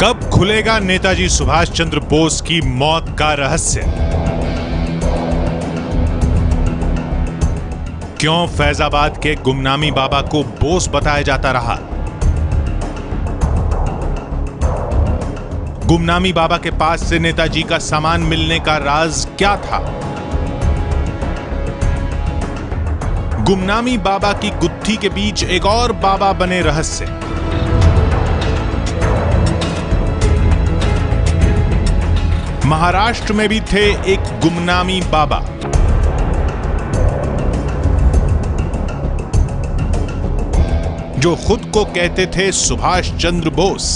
कब खुलेगा नेताजी सुभाष चंद्र बोस की मौत का रहस्य? क्यों फैजाबाद के गुमनामी बाबा को बोस बताया जाता रहा? गुमनामी बाबा के पास से नेताजी का सामान मिलने का राज क्या था? गुमनामी बाबा की गुत्थी के बीच एक और बाबा बने रहस्य। महाराष्ट्र में भी थे एक गुमनामी बाबा। जो खुद को कहते थे सुभाष चंद्र बोस।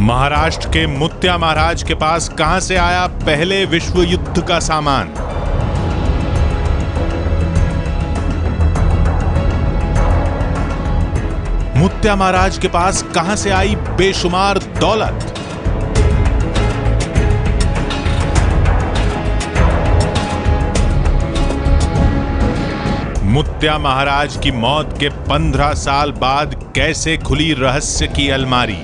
महाराष्ट्र के मुत्या महाराज के पास कहां से आया पहले विश्व युद्ध का सामान? मुत्या महाराज के पास कहां से आई बेशुमार दौलत? मुत्या महाराज की मौत के 15 साल बाद कैसे खुली रहस्य की अलमारी?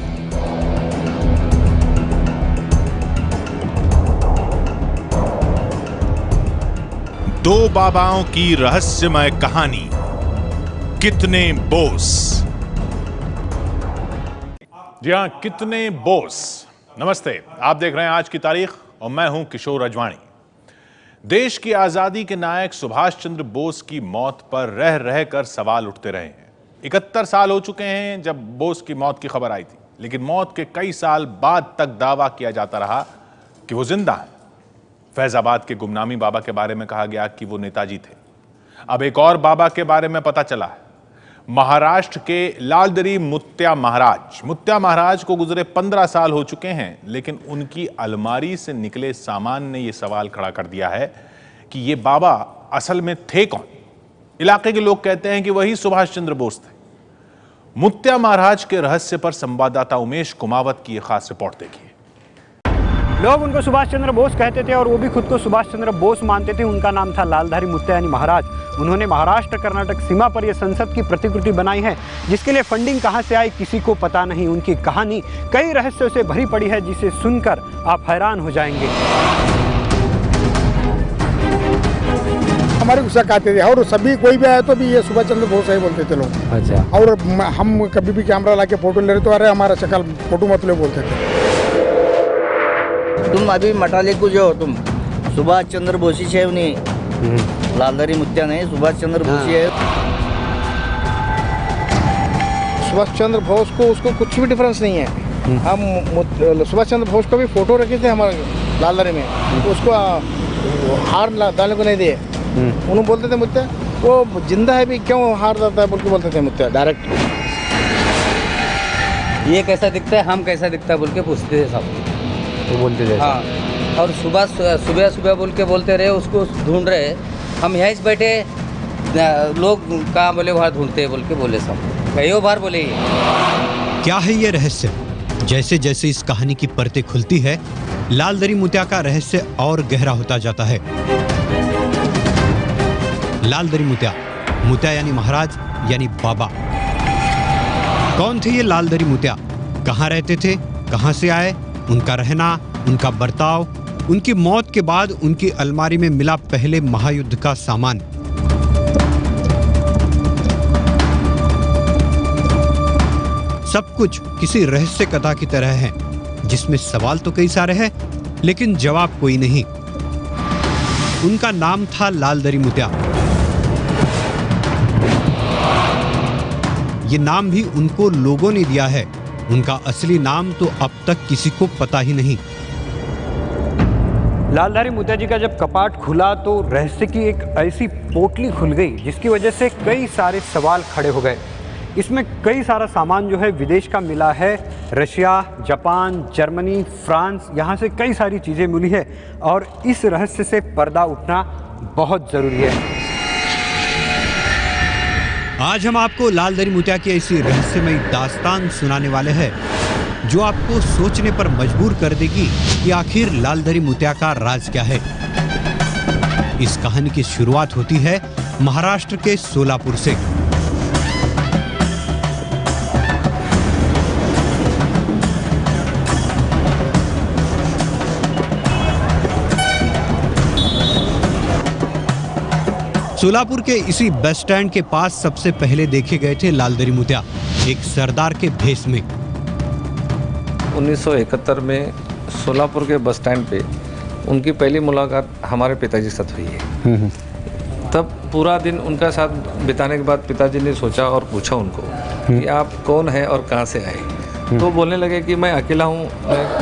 दो बाबाओं की रहस्यमय कहानी, कितने बोस। जी हां, कितने बोस। नमस्ते, आप देख रहे हैं आज की तारीख और मैं हूं किशोर अजवाणी। देश की आजादी के नायक सुभाष चंद्र बोस की मौत पर रह रहकर सवाल उठते रहे हैं। 71 साल हो चुके हैं जब बोस की मौत की खबर आई थी, लेकिन मौत के कई साल बाद तक दावा किया जाता रहा कि वो जिंदा है। फैजाबाद के गुमनामी बाबा के बारे में कहा गया कि वो नेताजी थे। अब एक और बाबा के बारे में पता चला है, महाराष्ट्र के लालदरी मुत्या महाराज। मुत्या महाराज को गुजरे 15 साल हो चुके हैं, लेकिन उनकी अलमारी से निकले सामान ने यह सवाल खड़ा कर दिया है कि ये बाबा असल में थे कौन। इलाके के लोग कहते हैं कि वही सुभाष चंद्र बोस थे। मुत्या महाराज के रहस्य पर संवाददाता उमेश कुमावत की यह खास रिपोर्ट देखिए। लोग उनको सुभाष चंद्र बोस कहते थे और वो भी खुद को सुभाष चंद्र बोस मानते थे। उनका नाम था लालधारी मुत्या यानी महाराज। उन्होंने महाराष्ट्र कर्नाटक सीमा पर यह संसद की प्रतिकृति बनाई है, जिसके लिए फंडिंग कहां से आई किसी को पता नहीं। उनकी कहानी कई रहस्यों से भरी पड़ी है, जिसे सुनकर आप हैरान हो जाएंगे। हमारे गुस्सा आते थे और सभी कोई भी आया तो भी ये सुभाष चंद्र बोस है बोलते थे लोग। अच्छा। और हम कभी भी कैमरा ला के फोटो ले रहे तो अरे हमारा शक्ल फोटो मत लो बोलते थे। तुम अभी मटाले को जो तुम सुभाष चंद्र बोसी है उन्हें लालधारी मुत्या नहीं, सुभाष चंद्र बोसी है। सुभाष चंद्र बोस को उसको कुछ भी डिफरेंस नहीं है। हम सुभाष चंद्र बोस को भी फोटो रखे थे हमारे लालधारी में, उसको हार डालने को नहीं दिए। उन्होंने बोलते थे मुत्या वो जिंदा है भी क्यों हार जाता है बोल के बोलते थे मुत्या डायरेक्ट। ये कैसा दिखता है, हम कैसा दिखता है बोल के पूछते थे सब, तो बोलते थे। हाँ, और सुबह सुबह बोल के बोलते रहे, उसको ढूंढ रहे। हम यहीं बैठे, लोग कहाँ बोले वहाँ ढूंढते हैं बोल के बोले सब, कई बार बोले। क्या है ये रहस्य? जैसे जैसे इस कहानी की परतें खुलती है, लालदरी मुत्या का रहस्य और गहरा होता जाता है। लालदरी मुत्या, मुत्या यानी महाराज यानी बाबा। कौन थे ये लालदरी मुत्या? कहाँ रहते थे? कहाँ से आए? उनका रहना, उनका बर्ताव, उनकी मौत के बाद उनकी अलमारी में मिला पहले महायुद्ध का सामान। सब कुछ किसी रहस्य कथा की तरह है, जिसमें सवाल तो कई सारे हैं, लेकिन जवाब कोई नहीं। उनका नाम था लालदरी मुत्या। ये नाम भी उनको लोगों ने दिया है। उनका असली नाम तो अब तक किसी को पता ही नहीं। लालधारी मुत्या जी का जब कपाट खुला तो रहस्य की एक ऐसी पोटली खुल गई, जिसकी वजह से कई सारे सवाल खड़े हो गए। इसमें कई सारा सामान जो है विदेश का मिला है। रशिया, जापान, जर्मनी, फ्रांस, यहाँ से कई सारी चीज़ें मिली है और इस रहस्य से पर्दा उठना बहुत ज़रूरी है। आज हम आपको लालदरी मुत्या की ऐसी रहस्यमयी दास्तान सुनाने वाले हैं, जो आपको सोचने पर मजबूर कर देगी कि आखिर लालदरी मुत्या का राज क्या है। इस कहानी की शुरुआत होती है महाराष्ट्र के सोलापुर से। सोलापुर के इसी बस स्टैंड के पास सबसे पहले देखे गए थे लालदरी मुत्या, एक सरदार के भेष में। 1971 में सोलापुर के बस स्टैंड पे उनकी पहली मुलाकात हमारे पिताजी से हुई है। तब पूरा दिन उनका साथ बिताने के बाद पिताजी ने सोचा और पूछा उनको कि आप कौन हैं और कहाँ से आए। तो बोलने लगे कि मैं अकेला हूँ,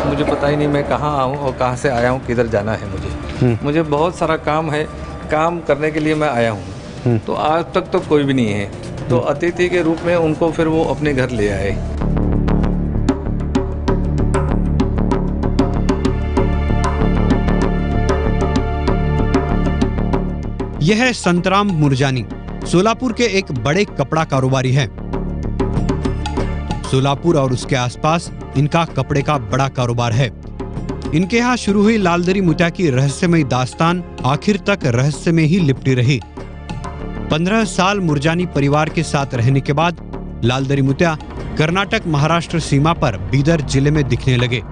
मुझे पता ही नहीं मैं कहाँ आऊँ और कहाँ से आया हूँ, किधर जाना है मुझे बहुत सारा काम है, काम करने के लिए मैं आया हूँ। तो आज तक तो कोई भी नहीं है। तो अतिथि के रूप में उनको फिर वो अपने घर ले आए। यह है संतराम मुरजानी, सोलापुर के एक बड़े कपड़ा कारोबारी हैं। सोलापुर और उसके आसपास इनका कपड़े का बड़ा कारोबार है। इनके यहाँ शुरू हुई लालदरी मुत्या की रहस्यमयी दास्तान आखिर तक रहस्य में ही लिपटी रही। 15 साल मुरजानी परिवार के साथ रहने के बाद लालदरी मुत्या कर्नाटक महाराष्ट्र सीमा पर बीदर जिले में दिखने लगे।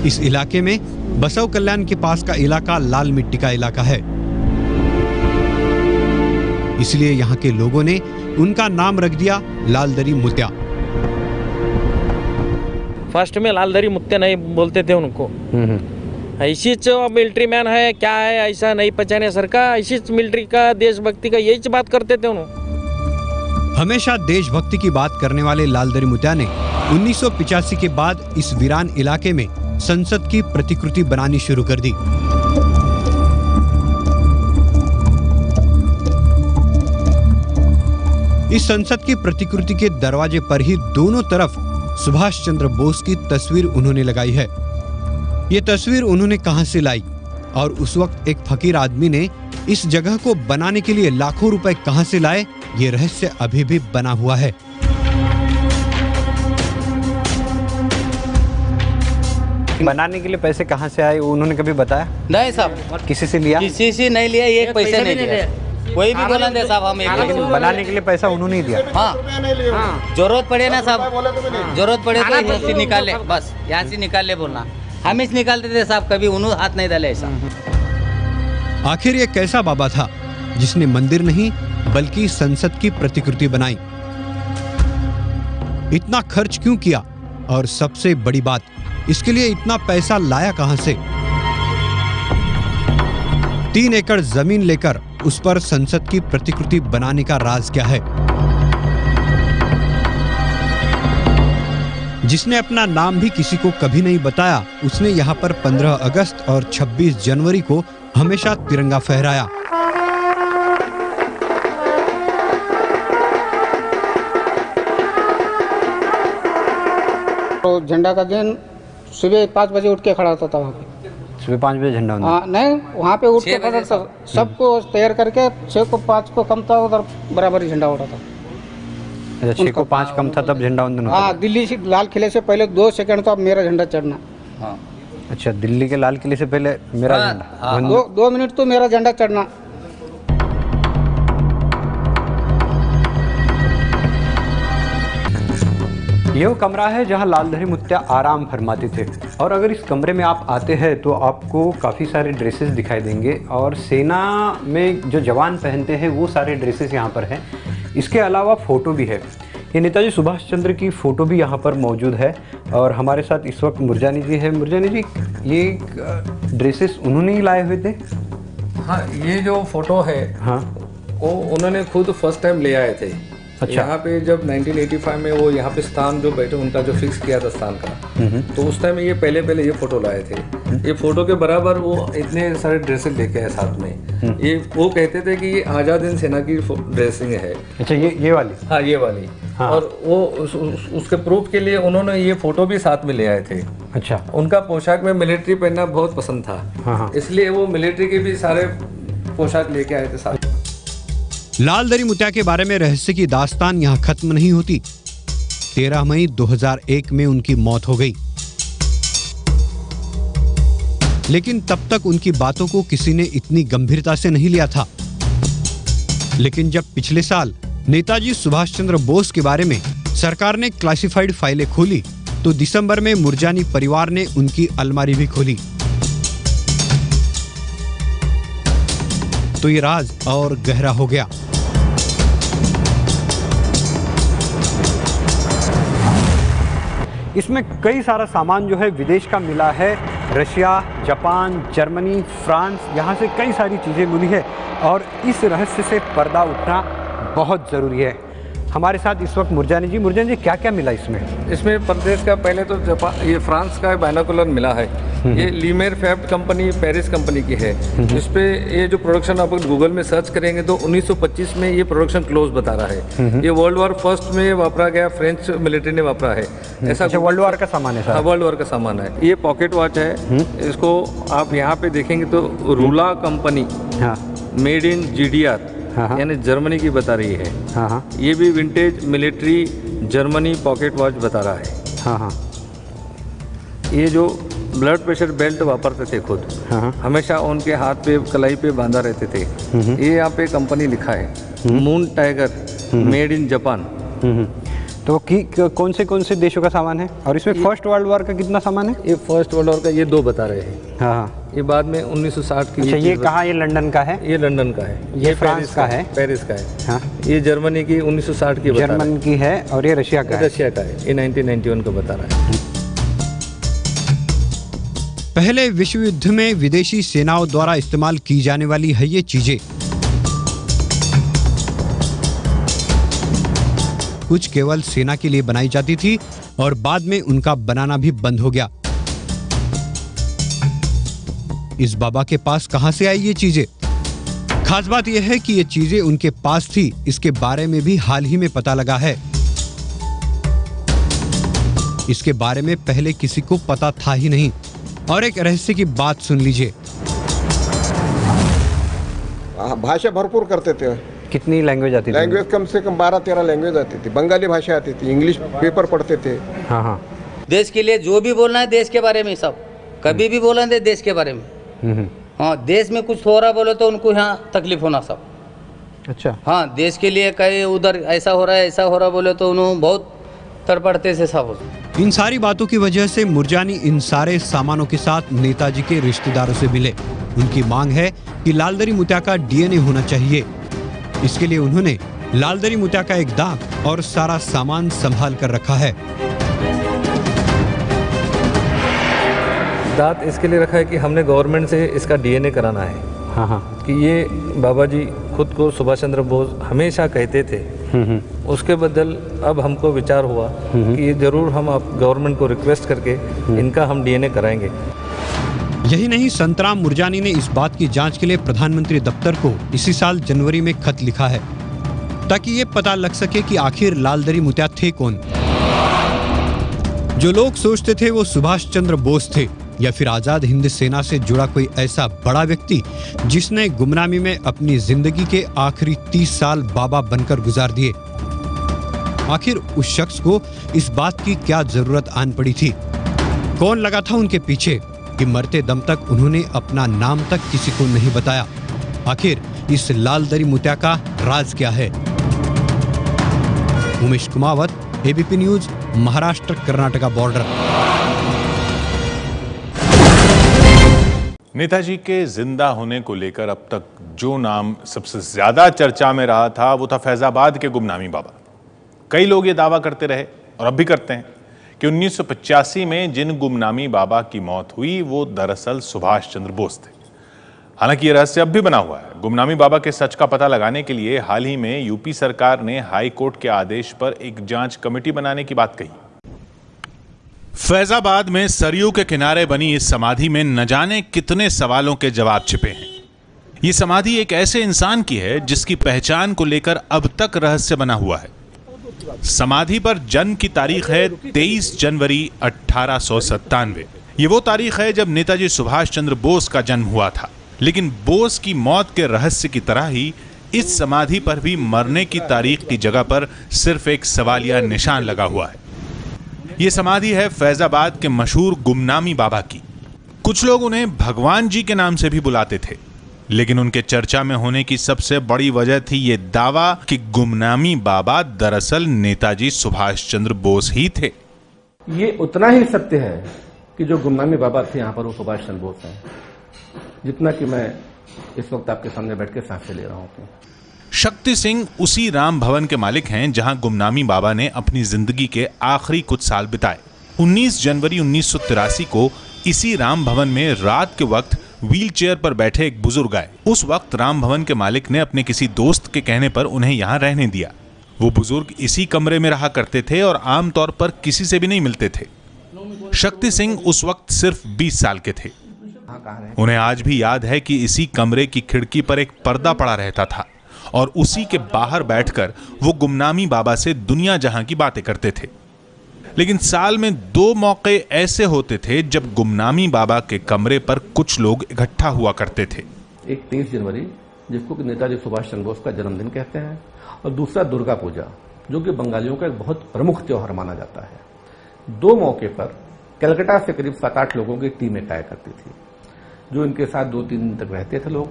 इस इलाके में बसव कल्याण के पास का इलाका लाल मिट्टी का इलाका है, इसलिए यहाँ के लोगों ने उनका नाम रख दिया लालदरी मुत्या। फर्स्ट में लालदरी मुत्या नहीं बोलते थे उनको, ऐसी मिलिट्री मैन है क्या है ऐसा नहीं पहचाने सर का, ऐसी मिलिट्री का देशभक्ति का यही बात करते थे उन्होंने। हमेशा देशभक्ति की बात करने वाले लालदरी मुत्या ने 1985 के बाद इस वीरान इलाके में संसद की प्रतिकृति बनानी शुरू कर दी। इस संसद की प्रतिकृति के दरवाजे पर ही दोनों तरफ सुभाष चंद्र बोस की तस्वीर उन्होंने लगाई है। ये तस्वीर उन्होंने कहां से लाई और उस वक्त एक फकीर आदमी ने इस जगह को बनाने के लिए लाखों रुपए कहां से लाए, ये रहस्य अभी भी बना हुआ है। बनाने के लिए पैसे कहाँ से आए उन्होंने कभी बताया? नहीं साहब, किसी से लिया? किसी से नहीं लिया, एक पैसे नहीं लिया। कोई भी बोला दे साहब, हम लेकिन बनाने के लिए पैसा उन्होंने ही दिया। हाँ, जरूरत पड़े ना साहब, जरूरत पड़े तो यहाँ से निकाल ले, बस यहाँ से निकाल ले बोलना, हम ही निकालते थे साहब, कभी उन्होंने हाथ नहीं डाले ऐसा। आखिर ये कैसा बाबा था जिसने मंदिर नहीं बल्कि संसद की प्रतिकृति बनाई? इतना खर्च क्यों किया और सबसे बड़ी बात, इसके लिए इतना पैसा लाया कहां से? 3 एकड़ जमीन लेकर उस पर संसद की प्रतिकृति बनाने का राज क्या है? जिसने अपना नाम भी किसी को कभी नहीं बताया, उसने यहां पर 15 अगस्त और 26 जनवरी को हमेशा तिरंगा फहराया। तो झंडा का दिन सुबह 5 बजे उठ के खड़ा होता था वहाँ पे। सुबह 5 बजे झंडा? हाँ नहीं, वहाँ पे उठ के खड़ा था, सबको तैयार करके 6 को 5 को कम था, उधर बराबर ही झंडा उड़ा था। अच्छा, 6 को 5 कम था तब झंडा वंदन होता? हाँ, दिल्ली से लाल किले से पहले 2 सेकंड तो अब मेरा झंडा चढ़ना। हाँ। अच्छा, दिल्ली के लाल किले से पहले मेरा झंडा? 2 मिनट तो मेरा झंडा चढ़ना। ये वो कमरा है जहां लालदरी मुत्या आराम फरमाते थे, और अगर इस कमरे में आप आते हैं तो आपको काफ़ी सारे ड्रेसेस दिखाई देंगे, और सेना में जो जवान पहनते हैं वो सारे ड्रेसेस यहाँ पर हैं। इसके अलावा फ़ोटो भी है, ये नेताजी सुभाष चंद्र की फ़ोटो भी यहाँ पर मौजूद है। और हमारे साथ इस वक्त मुरजानी जी है। मुरजानी जी, ये ड्रेसेस उन्होंने ही लाए हुए थे? हाँ, ये जो फोटो है, हाँ, वो उन्होंने खुद फर्स्ट टाइम ले आए थे। अच्छा। यहाँ पे जब 1985 में वो यहाँ पे स्थान जो बैठे, उनका जो फिक्स किया था स्थान का, तो उस टाइम ये पहले ये फोटो लाए थे। ये फोटो के बराबर वो इतने सारे ड्रेसेस लेके आए साथ में। ये वो कहते थे कि ये आज़ाद हिंद सेना की ड्रेसिंग है। अच्छा, ये वाली? हाँ, ये वाली। हाँ। और वो उसके प्रूफ के लिए उन्होंने ये फोटो भी साथ में ले आए थे। अच्छा। उनका पोशाक में मिलिट्री पहनना बहुत पसंद था। हाँ। इसलिए वो मिलिट्री के भी सारे पोशाक लेके आए थे साथ। लालदरी मुत्या के बारे में रहस्य की दास्तान यहाँ खत्म नहीं होती। 13 मई 2001 में उनकी मौत हो गई। लेकिन तब तक उनकी बातों को किसी ने इतनी गंभीरता से नहीं लिया था। लेकिन जब पिछले साल नेताजी सुभाष चंद्र बोस के बारे में सरकार ने क्लासिफाइड फाइलें खोली तो दिसंबर में मुरजानी परिवार ने उनकी अलमारी भी खोली तो ये राज और गहरा हो गया। इसमें कई सारा सामान जो है विदेश का मिला है। रशिया, जापान, जर्मनी, फ्रांस, यहाँ से कई सारी चीज़ें मिली है और इस रहस्य से पर्दा उठना बहुत ज़रूरी है। हमारे साथ इस वक्त मुरजानी जी, क्या क्या मिला इसमें? इसमें प्रदेश का पहले तो ये फ्रांस का बाइनोकुलर मिला है। ये लीमेर फैब्ट कंपनी पेरिस कंपनी की है। इस पे ये जो प्रोडक्शन आप गूगल में सर्च करेंगे तो 1925 में ये प्रोडक्शन क्लोज बता रहा है। ये वर्ल्ड वॉर फर्स्ट में वापरा गया, फ्रेंच मिलिट्री ने वापरा है। ऐसा वर्ल्ड वॉर का सामान है? हाँ, वर्ल्ड वॉर का सामान है। ये पॉकेट वॉच है। इसको आप यहाँ पे देखेंगे तो रूला कंपनी मेड इन GDR यानी जर्मनी की बता रही है। ये भी vintage military Germany pocket watch बता रहा है। ये जो ब्लड प्रेशर बेल्ट वापरते थे खुद, हमेशा उनके हाथ पे कलाई पे बांधा रहते थे। ये यहाँ पे कंपनी लिखा है moon tiger made in Japan. तो कौन से देशों का सामान है? और इसमें फर्स्ट वर्ल्ड वॉर का कितना सामान है? ये फर्स्ट वर्ल्ड वॉर का ये 2 बता रहे हैं। ये बाद में 1960 की। अच्छा, ये कहाँ? ये लंदन का है? ये लंदन का है। ये फ्रांस का है? पेरिस का है। हाँ। ये जर्मनी की 1960 की बता रहा है। जर्मन की है। और ये रशिया का है? रशिया का है। ये 1991 का बता रहा है। पहले विश्व युद्ध में विदेशी सेनाओं द्वारा इस्तेमाल की जाने वाली है ये चीजें। कुछ केवल सेना के लिए बनाई जाती थी और बाद में उनका बनाना भी बंद हो गया। इस बाबा के पास कहां से आई ये चीजें? खास बात यह है कि ये चीजें उनके पास थी, इसके बारे में भी हाल ही में पता लगा है। इसके बारे में पहले किसी को पता था ही नहीं। और एक रहस्य की बात सुन लीजिए। भाषा भरपूर करते थे। कितनी लैंग्वेज आती थी? लैंग्वेज कम से कम 12-13 लैंग्वेज आती थी। बंगाली भाषा आती थी, इंग्लिश पेपर पढ़ते थे। हाँ। देश के लिए जो भी बोलना है देश के बारे में, सब कभी भी बोलना है देश के बारे में। हाँ, देश में कुछ हो रहा बोले तो उनको यहाँ तकलीफ होना सब। अच्छा। हाँ, देश के लिए कहीं उधर ऐसा हो रहा बोले तो उन्होंने बहुत तड़पड़ते से सब। इन सारी बातों की वजह से मुरजानी इन सारे सामानों के साथ नेताजी के रिश्तेदारों से मिले। उनकी मांग है कि लालदरी मुत्या का DNA होना चाहिए। इसके लिए उन्होंने लालदरी मुत्या का एक दाग और सारा सामान संभाल कर रखा है। दांत इसके लिए रखा है कि हमने गवर्नमेंट से इसका DNA कराना है। कि ये बाबा जी खुद को सुभाष चंद्र बोस हमेशा कहते थे। उसके बदल अब हमको विचार हुआ कि ये जरूर हम आप गवर्नमेंट को रिक्वेस्ट करके इनका हम DNA कराएंगे। यही नहीं, संतराम मुरजानी ने इस बात की जांच के लिए प्रधानमंत्री दफ्तर को इसी साल जनवरी में खत लिखा है ताकि ये पता लग सके कि आखिर लालदरी मुत्या थे कौन। जो लोग सोचते थे वो सुभाष चंद्र बोस थे या फिर आजाद हिंद सेना से जुड़ा कोई ऐसा बड़ा व्यक्ति जिसने गुमनामी में अपनी जिंदगी के आखिरी 30 साल बाबा बनकर गुजार दिए। आखिर उस शख्स को इस बात की क्या जरूरत आन पड़ी थी? कौन लगा था उनके पीछे कि मरते दम तक उन्होंने अपना नाम तक किसी को नहीं बताया? आखिर इस लालदरी मुत्या का राज क्या है? Umesh Kumawat, ABP news, Maharashtra Karnataka border. Netaji के जिंदा होने को लेकर अब तक जो नाम सबसे ज्यादा चर्चा में रहा था वो था फैजाबाद के गुमनामी बाबा। कई लोग ये दावा करते रहे और अब भी करते हैं कि 1985 में जिन गुमनामी बाबा की मौत हुई वो दरअसल सुभाष चंद्र बोस थे। हालांकि यह रहस्य अब भी बना हुआ है। गुमनामी बाबा के सच का पता लगाने के लिए हाल ही में यूपी सरकार ने हाई कोर्ट के आदेश पर एक जांच कमेटी बनाने की बात कही। फैजाबाद में सरयू के किनारे बनी इस समाधि में न जाने कितने सवालों के जवाब छिपे हैं। ये समाधि एक ऐसे इंसान की है जिसकी पहचान को लेकर अब तक रहस्य बना हुआ है। समाधि पर जन्म की तारीख है 23 जनवरी 1897। ये वो तारीख है जब नेताजी सुभाष चंद्र बोस का जन्म हुआ था। लेकिन बोस की मौत के रहस्य की तरह ही इस समाधि पर भी मरने की तारीख की जगह पर सिर्फ एक सवालिया निशान लगा हुआ है। ये समाधि है फैजाबाद के मशहूर गुमनामी बाबा की। कुछ लोग उन्हें भगवान जी के नाम से भी बुलाते थे, लेकिन उनके चर्चा में होने की सबसे बड़ी वजह थी ये दावा कि गुमनामी बाबा दरअसल नेताजी सुभाष चंद्र बोस ही थे। ये उतना ही सत्य है कि जो गुमनामी बाबा थे यहाँ पर वो सुभाष चंद्र बोस हैं, जितना कि मैं इस वक्त आपके सामने बैठ के सांसें ले रहा हूँ। शक्ति सिंह उसी राम भवन के मालिक हैं जहां गुमनामी बाबा ने अपनी जिंदगी के आखिरी कुछ साल बिताए। 19 जनवरी 1983 को इसी राम भवन में रात के वक्त व्हील चेयर पर बैठे एक बुजुर्ग आए। उस वक्त राम भवन के मालिक ने अपने किसी दोस्त के कहने पर उन्हें यहां रहने दिया। वो बुजुर्ग इसी कमरे में रहा करते थे और आमतौर पर किसी से भी नहीं मिलते थे। शक्ति सिंह उस वक्त सिर्फ 20 साल के थे। उन्हें आज भी याद है कि इसी कमरे की खिड़की पर एक पर्दा पड़ा रहता था और उसी के बाहर बैठकर वो गुमनामी बाबा से दुनिया जहां की बातें करते थे। लेकिन साल में 2 मौके ऐसे होते थे जब गुमनामी बाबा के कमरे पर कुछ लोग इकट्ठा हुआ करते थे। एक 23 जनवरी जिसको कि नेताजी सुभाष चंद्र बोस का जन्मदिन कहते हैं, और दूसरा दुर्गा पूजा, जो कि बंगालियों का एक बहुत प्रमुख त्योहार माना जाता है। 2 मौके पर कलकत्ता से करीब 7-8 लोगों की टीम इकट्ठा करती थी, जो इनके साथ 2-3 दिन तक रहते थे। लोग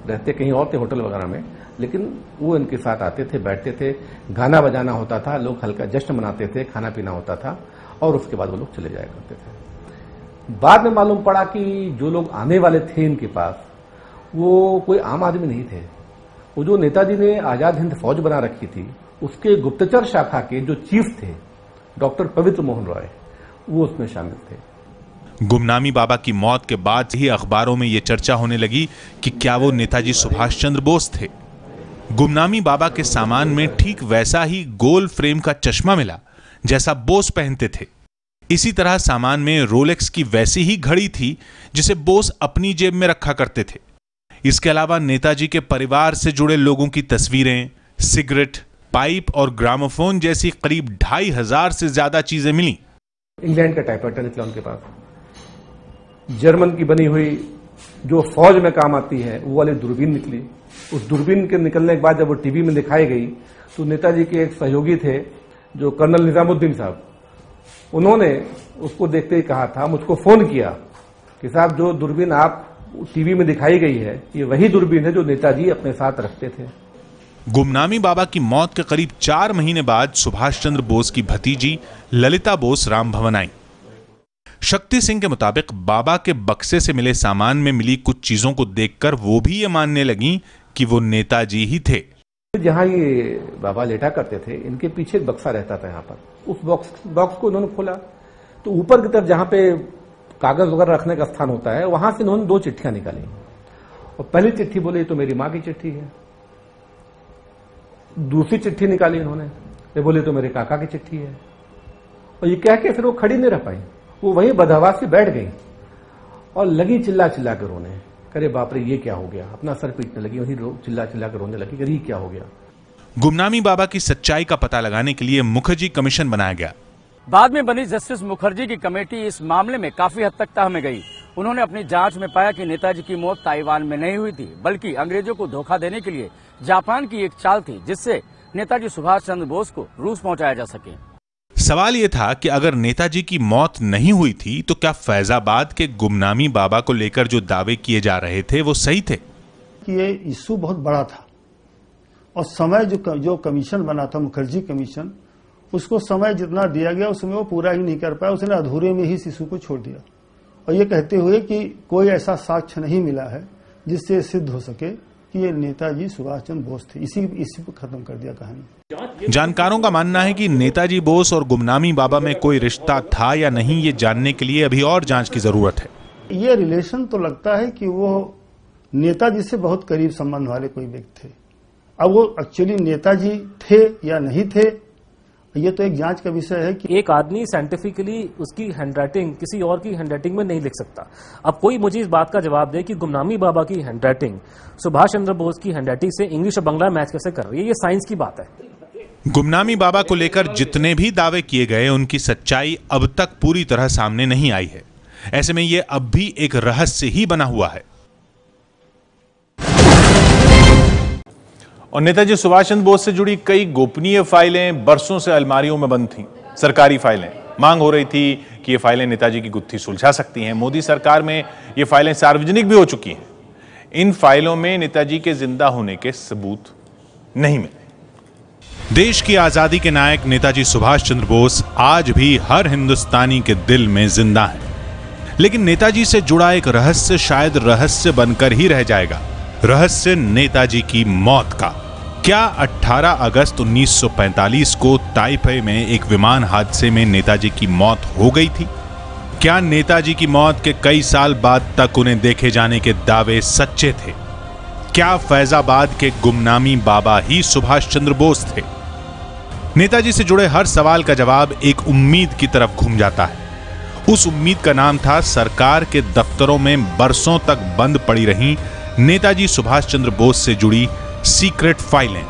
रहते कहीं और थे, होटल वगैरह में, लेकिन वो इनके साथ आते थे, बैठते थे, गाना बजाना होता था, लोग हल्का जश्न मनाते थे, खाना पीना होता था, और उसके बाद वो लोग चले जाया करते थे। बाद में मालूम पड़ा कि जो लोग आने वाले थे इनके पास, वो कोई आम आदमी नहीं थे। वो जो नेताजी ने आजाद हिंद फौज बना रखी थी, उसके गुप्तचर शाखा के जो चीफ थे, डॉक्टर पवित्र मोहन रॉय, वो उसमें शामिल थे। गुमनामी बाबा की मौत के बाद ही अखबारों में यह चर्चा होने लगी कि क्या वो नेताजी सुभाष चंद्र बोस थे। गुमनामी बाबा के सामान में ठीक वैसा ही गोल फ्रेम का चश्मा मिला जैसा बोस पहनते थे। इसी तरह सामान में रोलेक्स की वैसी ही घड़ी थी जिसे बोस अपनी जेब में रखा करते थे। इसके अलावा नेताजी के परिवार से जुड़े लोगों की तस्वीरें, सिगरेट, पाइप और ग्रामोफोन जैसी करीब 2500 से ज्यादा चीजें मिली। इंग्लैंड का टाइपराइटर निकला उनके पास, जर्मन की बनी हुई जो फौज में काम आती है वो वाली दूरबीन निकली। उस दूरबीन के निकलने के बाद जब वो टीवी में दिखाई गई तो नेताजी के एक सहयोगी थे जो कर्नल निजामुद्दीन साहब, उन्होंने उसको देखते ही कहा था, मुझको फोन किया कि साहब जो दूरबीन आप टीवी में दिखाई गई है ये वही दूरबीन है जो नेताजी अपने साथ रखते थे। गुमनामी बाबा की मौत के करीब 4 महीने बाद सुभाष चंद्र बोस की भतीजी ललिता बोस राम भवन आई। शक्ति सिंह के मुताबिक बाबा के बक्से से मिले सामान में मिली कुछ चीजों को देखकर वो भी ये मानने लगी कि वो नेताजी ही थे। जहां ये बाबा लेटा करते थे, इनके पीछे एक बक्सा रहता था यहाँ पर। उस बॉक्स को इन्होंने खोला तो ऊपर की तरफ जहां पे कागज वगैरह रखने का स्थान होता है, वहां से इन्होंने 2 चिट्ठियां निकाली। और पहली चिट्ठी बोले तो मेरी माँ की चिट्ठी है। दूसरी चिट्ठी निकाली इन्होंने, ये बोले तो मेरे काका की चिट्ठी है। और ये कह के फिर वो खड़ी नहीं रह पाई, वो वहीं बदहवास से बैठ गई और लगी चिल्ला चिल्ला कर रोने। अरे बाप रे ये क्या हो गया, अपना सर पीटने लगी, वहीं चिल्ला चिल्ला कर रोने लगी, अरे ये क्या हो गया। गुमनामी बाबा की सच्चाई का पता लगाने के लिए मुखर्जी कमीशन बनाया गया। बाद में बनी जस्टिस मुखर्जी की कमेटी इस मामले में काफी हद तक तह में गई। उन्होंने अपनी जांच में पाया कि नेताजी की मौत ताइवान में नहीं हुई थी, बल्कि अंग्रेजों को धोखा देने के लिए जापान की एक चाल थी, जिससे नेताजी सुभाष चंद्र बोस को रूस पहुंचाया जा सके। सवाल यह था कि अगर नेताजी की मौत नहीं हुई थी तो क्या फैजाबाद के गुमनामी बाबा को लेकर जो दावे किए जा रहे थे वो सही थे? ये इशू बहुत बड़ा था और समय जो कमीशन बना था, मुखर्जी कमीशन, उसको समय जितना दिया गया उसमें वो पूरा ही नहीं कर पाया। उसने अधूरे में ही इस इशू को छोड़ दिया और ये कहते हुए कि कोई ऐसा साक्ष्य नहीं मिला है जिससे सिद्ध हो सके कि ये नेताजी सुभाष चंद्र बोस थे। इसी पर खत्म कर दिया कहानी। जानकारों का मानना है कि नेताजी बोस और गुमनामी बाबा में कोई रिश्ता था या नहीं, ये जानने के लिए अभी और जांच की जरूरत है। ये रिलेशन तो लगता है कि वो नेताजी से बहुत करीब संबंध वाले कोई व्यक्ति थे। अब वो एक्चुअली नेताजी थे या नहीं थे, ये तो एक जांच का विषय है कि एक आदमी साइंटिफिकली उसकी हैंडराइटिंग किसी और की हैंडराइटिंग में नहीं लिख सकता। अब कोई मुझे इस बात का जवाब दे कि गुमनामी बाबा की हैंडराइटिंग सुभाष चंद्र बोस की हैंडराइटिंग से इंग्लिश और बांग्ला मैच कैसे कर रही है, ये साइंस की बात है। गुमनामी बाबा को लेकर जितने भी दावे किए गए उनकी सच्चाई अब तक पूरी तरह सामने नहीं आई है। ऐसे में ये अब भी एक रहस्य ही बना हुआ है। और नेताजी सुभाष चंद्र बोस से जुड़ी कई गोपनीय फाइलें बरसों से अलमारियों में बंद थीं, सरकारी फाइलें। मांग हो रही थी कि ये फाइलें नेताजी की गुत्थी सुलझा सकती हैं। मोदी सरकार में ये फाइलें सार्वजनिक भी हो चुकी हैं। इन फाइलों में नेताजी के जिंदा होने के सबूत नहीं मिले। देश की आजादी के नायक नेताजी सुभाष चंद्र बोस आज भी हर हिंदुस्तानी के दिल में जिंदा हैं। लेकिन नेताजी से जुड़ा एक रहस्य शायद रहस्य बनकर ही रह जाएगा। रहस्य नेताजी की मौत का। क्या 18 अगस्त 1945 को ताइपे में एक विमान हादसे में नेताजी की मौत हो गई थी? क्या नेताजी की मौत के कई साल बाद तक उन्हें देखे जाने के दावे सच्चे थे? क्या फैजाबाद के गुमनामी बाबा ही सुभाष चंद्र बोस थे? नेताजी से जुड़े हर सवाल का जवाब एक उम्मीद की तरफ घूम जाता है। उस उम्मीद का नाम था सरकार के दफ्तरों में बरसों तक बंद पड़ी रही नेताजी सुभाष चंद्र बोस से जुड़ी सीक्रेट फाइलें।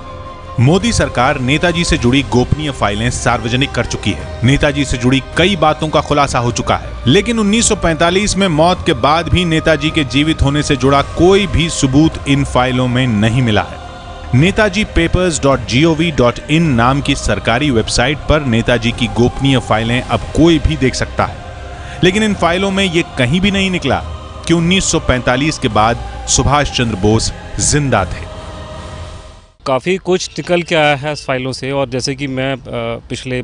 मोदी सरकार नेताजी से जुड़ी गोपनीय फाइलें सार्वजनिक कर चुकी है। नेताजी से जुड़ी कई बातों का खुलासा हो चुका है। लेकिन 1945 में मौत के बाद भी नेताजी के जीवित होने से जुड़ा कोई भी सबूत इन फाइलों में नहीं मिला है। नेताजी papers.gov.in नाम की सरकारी वेबसाइट पर नेताजी की गोपनीय फाइलें अब कोई भी देख सकता है। लेकिन इन फाइलों में यह कहीं भी नहीं निकला कि 1945 के बाद सुभाष चंद्र बोस जिंदा थे। काफ़ी कुछ निकल के आया है इस फाइलों से, और जैसे कि मैं पिछले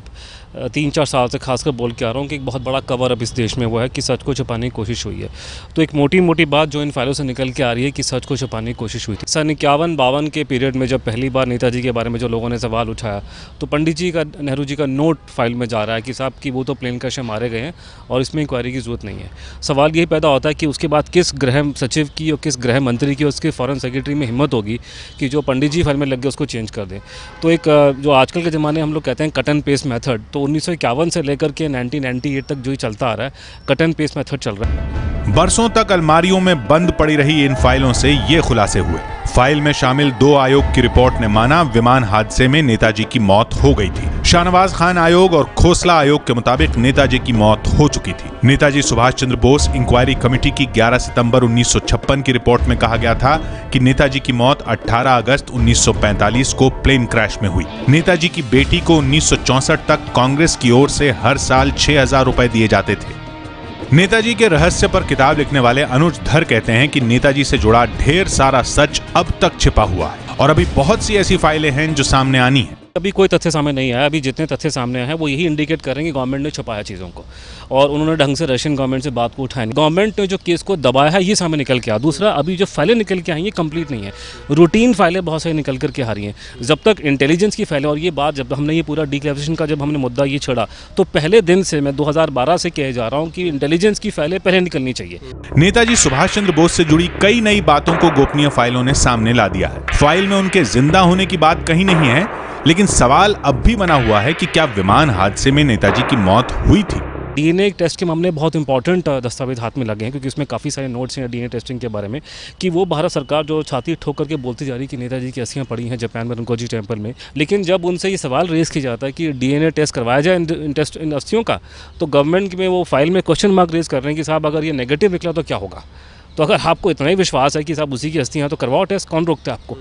3-4 साल से खासकर बोल के आ रहा हूँ कि एक बहुत बड़ा कवर अब इस देश में हुआ है कि सच को छुपाने की कोशिश हुई है। तो एक मोटी मोटी बात जो इन फाइलों से निकल के आ रही है कि सच को छुपाने की कोशिश हुई थी। सन 51-52 के पीरियड में जब पहली बार नेताजी के बारे में जो लोगों ने सवाल उठाया, तो पंडित जी का, नेहरू जी का नोट फाइल में जा रहा है कि साहब कि वो तो प्लेन क्रैश में मारे गए हैं और इसमें इंक्वायरी की जरूरत नहीं है। सवाल यही पैदा होता है कि उसके बाद किस गृह सचिव की और किस गृह मंत्री की, उसके फॉरेन सेक्रेटरी में हिम्मत होगी कि जो पंडित जी फाइल में लग गए उसको चेंज कर दें। तो एक जो आजकल के ज़माने हम लोग कहते हैं कट एंड पेस्ट मेथड, तो 1951 से लेकर के 1998 तक जो ही चलता आ रहा है, कट एंड पेस्ट मेथड चल रहा है। बरसों तक अलमारियों में बंद पड़ी रही इन फाइलों से ये खुलासे हुए। फाइल में शामिल 2 आयोग की रिपोर्ट ने माना विमान हादसे में नेताजी की मौत हो गई थी। शाहनवाज खान आयोग और खोसला आयोग के मुताबिक नेताजी की मौत हो चुकी थी। नेताजी सुभाष चंद्र बोस इंक्वायरी कमेटी की 11 सितंबर 1956 की रिपोर्ट में कहा गया था कि नेताजी की मौत 18 अगस्त 1945 को प्लेन क्रैश में हुई। नेताजी की बेटी को 1964 तक कांग्रेस की ओर से हर साल 6,000 रुपए दिए जाते थे। नेताजी के रहस्य पर किताब लिखने वाले अनुज धर कहते हैं कि नेताजी से जुड़ा ढेर सारा सच अब तक छिपा हुआ है और अभी बहुत सी ऐसी फाइलें हैं जो सामने आनी है। अभी कोई तथ्य सामने नहीं आया। अभी जितने तथ्य सामने आए हैं वो यही इंडिकेट कर रहे हैं कि गवर्नमेंट ने छुपाया चीज़ों को और उन्होंने ढंग से रशियन गवर्नमेंट से बात को उठाया। गवर्नमेंट ने जो केस को दबाया है ये सामने निकल के आ। दूसरा, अभी जो फाइलें निकल के आई ये कंप्लीट नहीं है, रूटीन फाइलें बहुत सारी निकल करके आ रही हैं। जब तक इंटेलिजेंस की फाइलें, और ये बात जब हमने ये पूरा डिक्लेरेशन का जब हमने मुद्दा ये छेड़ा, तो पहले दिन से मैं 2012 से कहे जा रहा हूँ कि इंटेलिजेंस की फाइलें पहले निकलनी चाहिए। नेताजी सुभाष चंद्र बोस से जुड़ी कई नई बातों को गोपनीय फाइलों ने सामने ला दिया है। फाइल में उनके जिंदा होने की बात कहीं नहीं है, लेकिन सवाल अब भी बना हुआ है कि क्या विमान हादसे में नेताजी की मौत हुई थी। डीएनए टेस्ट के मामले बहुत इंपॉर्टेंट दस्तावेज हाथ में लगे हैं, क्योंकि उसमें काफ़ी सारे नोट्स हैं डीएनए टेस्टिंग के बारे में कि वो भारत सरकार जो छाती ठोक करके बोलती जा रही कि नेताजी की अस्थियां पड़ी हैं जापान में रंकोजी टेम्पल में। लेकिन जब उनसे ये सवाल रेज किया जाता है कि डीएनए टेस्ट करवाया जाए इन अस्थियों का, तो गवर्नमेंट में वो फाइल में क्वेश्चन मार्क रेज कर रहे हैं कि साहब अगर ये नेगेटिव निकला तो क्या होगा। तो अगर आपको इतना ही विश्वास है कि साहब उसी की अस्थियां तो करवाओ टेस्ट, कौन रोकता है आपको।